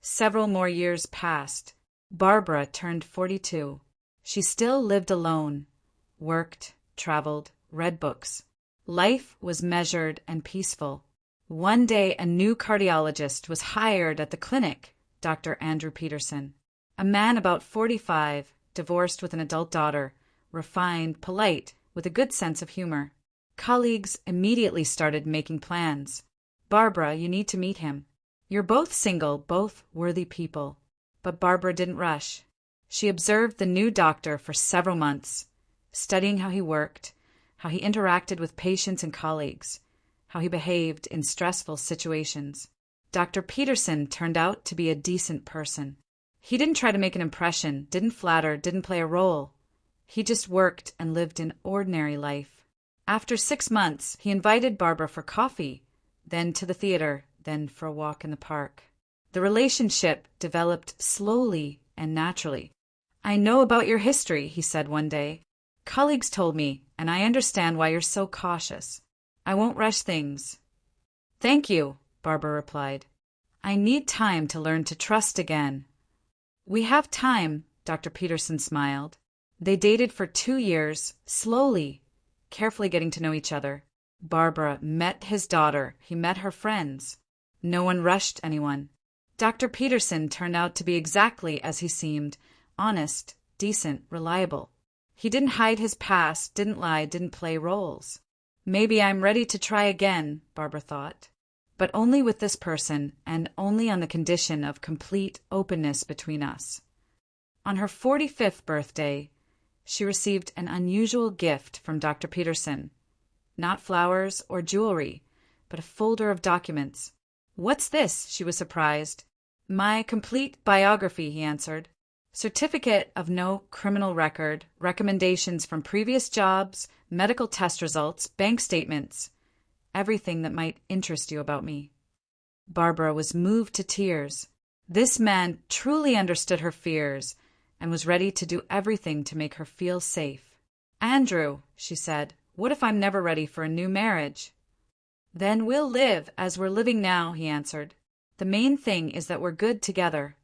Several more years passed. Barbara turned 42. She still lived alone, worked, traveled, read books. Life was measured and peaceful. One day a new cardiologist was hired at the clinic, Dr. Andrew Peterson. A man about 45, divorced with an adult daughter, refined, polite, with a good sense of humor. Colleagues immediately started making plans. "Barbara, you need to meet him. You're both single, both worthy people." But Barbara didn't rush. She observed the new doctor for several months, studying how he worked, how he interacted with patients and colleagues, how he behaved in stressful situations. Dr. Peterson turned out to be a decent person. He didn't try to make an impression, didn't flatter, didn't play a role. He just worked and lived an ordinary life. After 6 months, he invited Barbara for coffee, then to the theater, then for a walk in the park. The relationship developed slowly and naturally. "I know about your history," he said one day. "Colleagues told me, and I understand why you're so cautious. I won't rush things." "Thank you," Barbara replied. "I need time to learn to trust again." "We have time," Dr. Peterson smiled. They dated for 2 years, slowly, carefully getting to know each other. Barbara met his daughter, he met her friends. No one rushed anyone. Dr. Peterson turned out to be exactly as he seemed, honest, decent, reliable. He didn't hide his past, didn't lie, didn't play roles. Maybe I'm ready to try again, Barbara thought. But only with this person, and only on the condition of complete openness between us. On her 45th birthday, she received an unusual gift from Dr. Peterson. Not flowers or jewelry, but a folder of documents. "What's this?" she was surprised. "My complete biography," he answered. "Certificate of no criminal record, recommendations from previous jobs, medical test results, bank statements. Everything that might interest you about me." Barbara was moved to tears. This man truly understood her fears and was ready to do everything to make her feel safe. "Andrew," she said, "what if I'm never ready for a new marriage?" "Then we'll live as we're living now," he answered. "The main thing is that we're good together."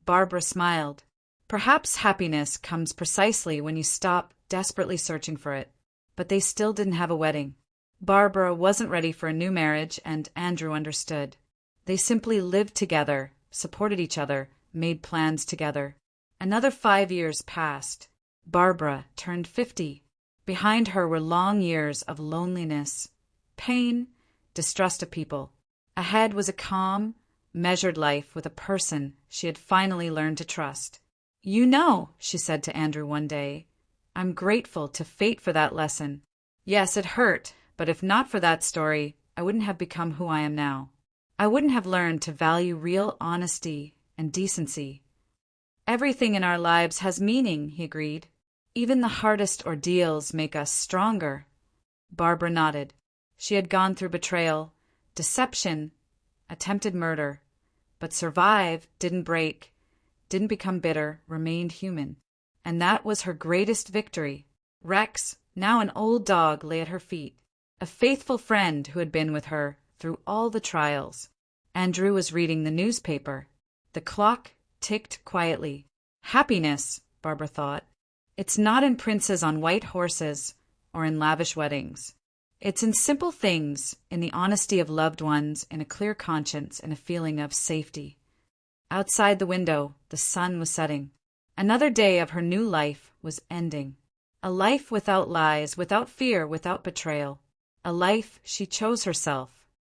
Barbara smiled. Perhaps happiness comes precisely when you stop desperately searching for it. but they still didn't have a wedding. Barbara wasn't ready for a new marriage, and Andrew understood. They simply lived together, supported each other, made plans together. Another 5 years passed. Barbara turned 50. Behind her were long years of loneliness, pain, distrust of people. Ahead was a calm, measured life with a person she had finally learned to trust. "You know," she said to Andrew one day, "I'm grateful to fate for that lesson. Yes, it hurt, but if not for that story, I wouldn't have become who I am now. I wouldn't have learned to value real honesty and decency." "Everything in our lives has meaning," he agreed. "Even the hardest ordeals make us stronger." Barbara nodded. She had gone through betrayal, deception, attempted murder, but survived, didn't break, didn't become bitter, remained human. And that was her greatest victory. Rex, now an old dog, lay at her feet, a faithful friend who had been with her through all the trials. Andrew was reading the newspaper. The clock ticked quietly. Happiness, Barbara thought. It's not in princes on white horses or in lavish weddings. It's in simple things, in the honesty of loved ones, in a clear conscience, and a feeling of safety. Outside the window, the sun was setting. Another day of her new life was ending. A life without lies, without fear, without betrayal. A life she chose herself.